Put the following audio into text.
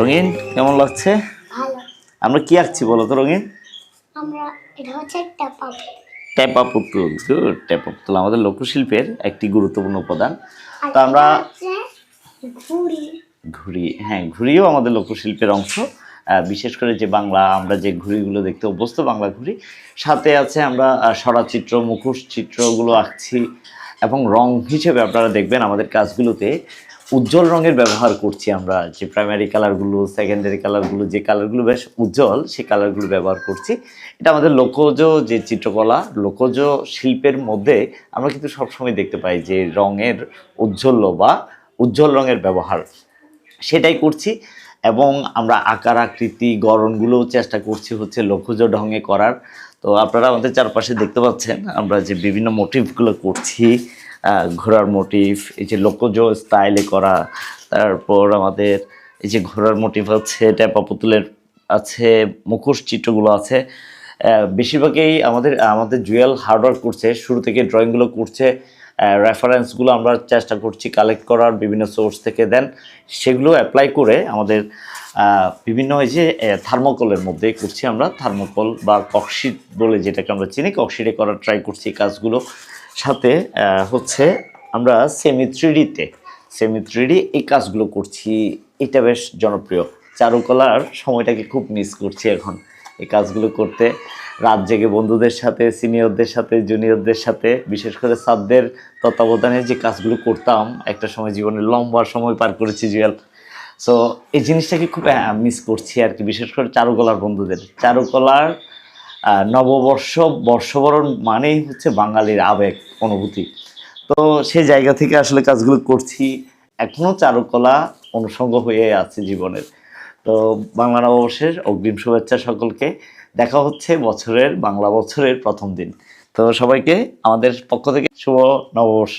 রঙিন কেমন লাগছে? ভালো। আমরা কি আঁকছি বলো তো রঙিন? আমরা এটা হচ্ছে টেপা। টেপা পুতুল। গুড। টেপা পুতুল আমাদের লোকশিল্পের একটি গুরুত্বপূর্ণ উপাদান। আর তো আমরা এটা হচ্ছে ঘুড়ি। ঘুড়ি, হ্যাঁ ঘুড়িও আমাদের লোকশিল্পের অংশ। বিশেষ করে যে বাংলা আমরা যে ঘুড়িগুলো দেখতে অভ্যস্ত, বাংলা ঘুড়ি, সাথে আছে আমরা সরাচিত্র, মুখোশ চিত্রগুলো আঁকছি। এবং রং হিসেবে আপনারা দেখবেন আমাদের কাজগুলোতে উজ্জ্বল রঙের ব্যবহার করছি আমরা, যে প্রাইমারি কালারগুলো, সেকেন্ডারি কালারগুলো, যে কালারগুলো বেশ উজ্জ্বল সেই কালারগুলো ব্যবহার করছি। এটা আমাদের লোকজ যে চিত্রকলা, লোকজ শিল্পের মধ্যে আমরা কিন্তু সবসময় দেখতে পাই যে রঙের উজ্জ্বল বা উজ্জ্বল রঙের ব্যবহার, সেটাই করছি। এবং আমরা আকার আকৃতি গড়নগুলোও চেষ্টা করছি হচ্ছে লোকজ ঢঙে করার। তো আপনারা আমাদের চারপাশে দেখতে পাচ্ছেন আমরা যে বিভিন্ন মোটিভগুলো করছি, ঘোড়ার মোটিভ, এই যে লোকজ স্টাইলে করা, তারপর আমাদের এই যে ঘোড়ার মোটিভ আছে, টেপা পুতুলের আছে, মুখোশ চিত্রগুলো আছে। বেশিরভাগই আমাদের আমাদের জুয়েল হার্ডওয়ার্ক করছে, শুরু থেকে ড্রয়িংগুলো করছে, রেফারেন্সগুলো আমরা চেষ্টা করছি কালেক্ট করার বিভিন্ন সোর্স থেকে, দেন সেগুলো অ্যাপ্লাই করে আমাদের বিভিন্ন এই যে থার্মোকলের মধ্যে করছি আমরা, থার্মোকল বা ককশিট বলে যেটাকে আমরা চিনি, ককশিটে করার ট্রাই করছি কাজগুলো। সাথে হচ্ছে আমরা সেমি থ্রিডি এই কাজগুলো করছি। এটা বেশ জনপ্রিয়। চারুকলার সময়টাকে খুব মিস করছি এখন এই কাজগুলো করতে। রাত জেগে বন্ধুদের সাথে, সিনিয়রদের সাথে, জুনিয়রদের সাথে, বিশেষ করে স্যারদের তত্ত্বাবধানে যে কাজগুলো করতাম, একটা সময় জীবনে লম্বা সময় পার করেছি জুয়েল। সো এই জিনিসটাকে খুব মিস করছি আর কি, বিশেষ করে চারুকলার বন্ধুদের। চারুকলার নববর্ষ, বর্ষবরণ মানেই হচ্ছে বাঙালির আবেগ, অনুভূতি। তো সেই জায়গা থেকে আসলে কাজগুলো করছি। এখনও চারুকলা অনুষঙ্গ হয়ে আছে জীবনের। তো বাংলা নববর্ষের অগ্রিম শুভেচ্ছা সকলকে। দেখা হচ্ছে বাংলা বছরের প্রথম দিন। তো সবাইকে আমাদের পক্ষ থেকে শুভ নববর্ষ।